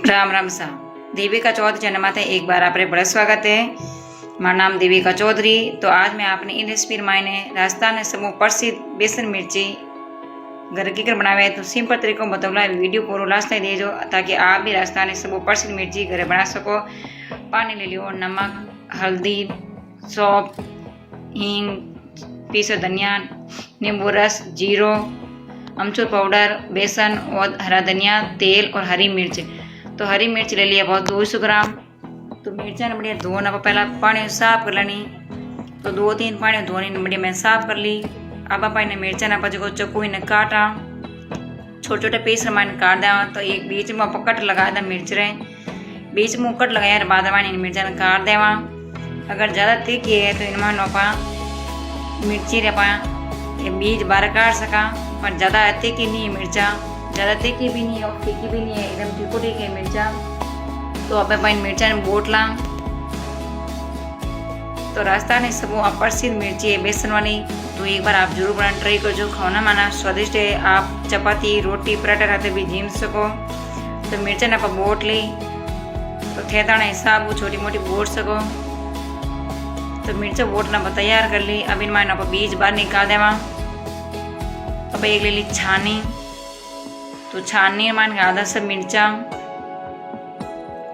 राम राम सा देविका चौधरी चैनल माथे एक बार आपरे बड़ा स्वागत है। मारा नाम देविका चौधरी। तो आज मैं आपने इन रेसिपी मायने राजस्थान ने समूह प्रसिद्ध बेसन मिर्ची घर की कर बनावे तो सिंपल तरीकों बतौला। वीडियो पूरा लास्ट तक दे दो ताकि आप भी राजस्थान ने समूह प्रसिद्ध मिर्ची घर बना सको। पानी ले लियो, नमक, हल्दी, सौंफ, हींग, पीसो धनिया, नींबू रस, जीरो, अमचूर पाउडर, बेसन और हरा धनिया, तेल और हरी मिर्च। तो हरी मिर्च ले लिया बहुत 200 ग्राम। तो मिर्चा ने बढ़िया धोना पहला पानी साफ कर लेनी। तो 2-3 पानी धोने बढ़िया मैं साफ कर ली। अब आप मिर्चा ना पचको चक्कू ने काटा छोटे छोटे पीस मैंने काट दिया। तो एक बीच में कट लगा था मिर्च रे बीच में कट लगाया बाद में मिर्चा ने काट देवा। अगर ज़्यादा तीखी है तो इनमें नोपा मिर्ची रे पा ये बीज बाहर काट सका। पर ज़्यादा तीखी नहीं है मिर्चा, ज़्यादा तीखी भी नहीं है और तीखी भी नहीं है, एकदम ठीको ठीक है मिर्चा। तो अब अपन मिर्चा ने बोट ला। तो राजस्थान में सब प्रसिद्ध मिर्ची है बेसन वाली। तो एक बार आप जरूर बनाना ट्राई करजो। खाना माना स्वादिष्ट है। आप चपाती, रोटी, पराठा खाते भी जीम सको। तो मिर्चा ने आप बोट ली। तो थेताना हिसाब छोटी मोटी बोट सको। तो मिर्चा बोटना तैयार कर ली। अब इनमें आप बीज बाहर निकाल देवा। अब एक ले ली छानी। तो छानी मान आधा सब मिर्चा।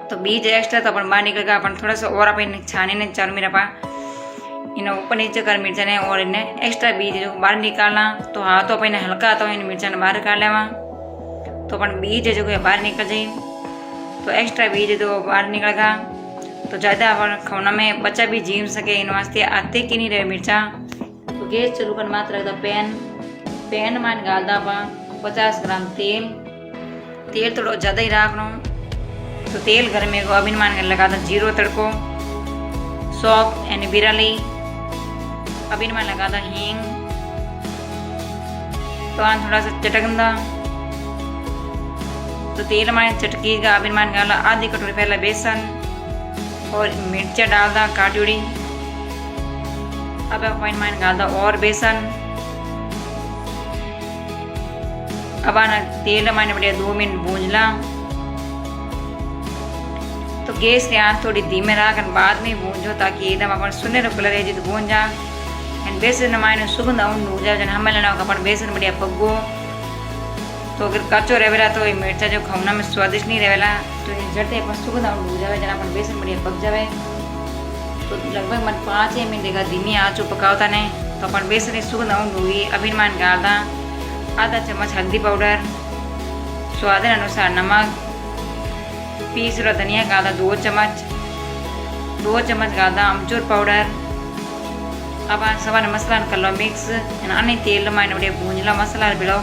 तो बीज एक्स्ट्रा तो अपन बाहर निकल गया। अपन थोड़ा सा और अपन छानी ने चालू में रपा इन्हें ऊपर नीचे कर मिर्चा ने और इन्हें एक्स्ट्रा बीज जो बाहर निकालना। तो हाँ तो अपन हल्का आता इन मिर्चा ने बाहर निकाल लेवा। तो अपन बीज जो बाहर निकल जाए। तो एक्स्ट्रा बीज जो बाहर निकल गया तो ज़्यादा अपन खाना में बच्चा भी जीम सके इन वास्ते आते की नहीं रहे मिर्चा। तो गैस चालू कर मात्र रखता पैन मान डाल दा 50 ग्राम तेल थोड़ा ज़्यादा ही रखना। तो तेल घर में अभी मान लगा था जीरो तड़को, सौंफ यानी बिराली, अभी मान लगा था हींग। तो आन थोड़ा सा चटकंदा। तो तेल मान चटकी का अभी मान डाला आधी कटोरी पहला बेसन और मिर्चा डाल दा काटी उड़ी। अब अपन मान डाल दा और बेसन। अब आना तेल मैंने बढ़िया 2 मिनट भूंज ला। तो गैस की आंच थोड़ी धीमे रखकर बाद में भूंजो ताकि एकदम अपन सुनहरा कलर है जो भूंज जा। एंड बेसन मैंने सुगंध आउंड हो जाए जन हमें लेना अपन बेसन बढ़िया पग्गो। तो अगर कच्चो रहेला तो ये मिर्चा जो खाना में स्वादिष्ट नहीं रहेला। तो ये जड़ते अपन सुगंध आउंड हो जाए जन अपन बेसन बढ़िया पक जाए। तो लगभग मन 5 मिनट देगा धीमी आँच पकावता ने। तो अपन बेसन की सुगंध आउंड हुई। अभी मान डाल दा आधा चम्मच हल्दी पाउडर, स्वाद अनुसार नमक, पीस हुआ धनिया का आधा 2 चम्मच का आधा अमचूर पाउडर। अब सवार मसाला कर लो मिक्स। अन्य तेल मैंने बढ़िया भूंजला मसाला बिड़ो।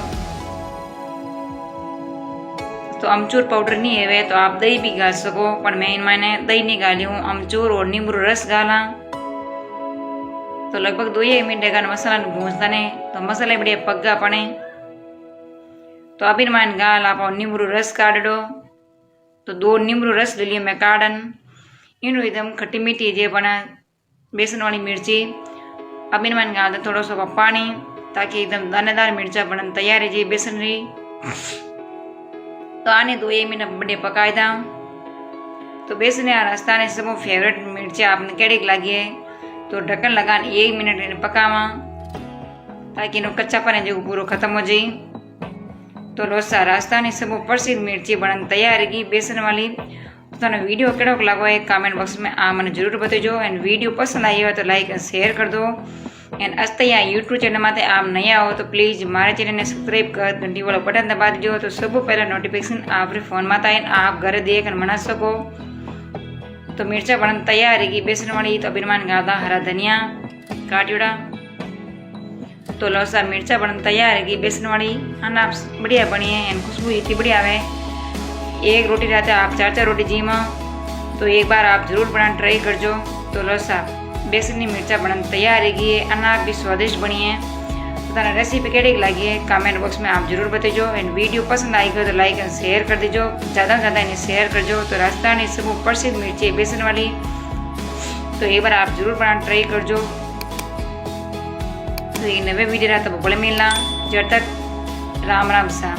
तो अमचूर पाउडर नहीं है वे तो आप दही भी गाल सको। पर मैंने दही नहीं गाली हूँ, अमचूर और नींबू रस गाला। तो लगभग 2 मिनट का मसाला भूंजता ने। तो मसाला बढ़िया पग्गा पड़े। तो अभी मान गाल आप नींबू रस काट दो। तो 2 नींबू रस ले लिए मैं काटन। इन एकदम खट्टी मीठी जे बना बेसन वाली मिर्ची। अभी मान गाल दो थोड़ा सा पानी ताकि एकदम दानेदार मिर्चा बनन तैयार है जी बेसन रही। तो आने 2 मिनट बड़े पकाए था। तो बेसन राजस्थान सब फेवरेट मिर्ची आपने केड़ी लगी है। तो ढक्कन लगा 1 मिनट पकावा ताकि इनो कच्चापन है जो पूरा खत्म हो जाए। तो लोसा राजस्थानी सब प्रसिद्ध मिर्ची बनन तैयार है बेसन वाली। तो वीडियो केड़ो लगो है कमेंट बॉक्स में आ मैंने जरूर बताइयो। एंड वीडियो पसंद आई हो तो लाइक एंड शेयर कर दो। एंड अस्त यहाँ यूट्यूब चैनल में आप नया हो तो प्लीज़ हमारे चैनल ने सब्सक्राइब कर घंटी वाला बटन दबा दीजिए। तो सब पहला नोटिफिकेशन आपके फोन में आए आप घर देख बना सको। तो मिर्चा बनन तैयार है बेसन वाली। तो अभी मान गादा हरा धनिया काटियोड़ा। तो लौसा मिर्चा बनन तैयार है बेसन वाली। आप बढ़िया बनी है खुशबू इतनी बढ़िया आवे। एक रोटी रहते आप 4 रोटी जीमा। तो एक बार आप जरूर बनाना ट्राई करजो। तो लौसा बेसनी मिर्चा बनन तैयार है अनाप भी स्वादिष्ट बनी है। तो रेसिपी केड़ी लगी है कमेंट बॉक्स में आप जरूर बताइयो। एंड वीडियो पसंद आई तो लाइक एंड शेयर कर दीजिए। ज़्यादा से ज़्यादा इन्हें शेयर करजो। तो राजस्थानी सब प्रसिद्ध मिर्ची बेसन वाली। तो एक बार आप जरूर बनाना ट्राई करजो। तो ये नवे वीडियो रहा तो बोले मिलना। जब तक राम राम सा।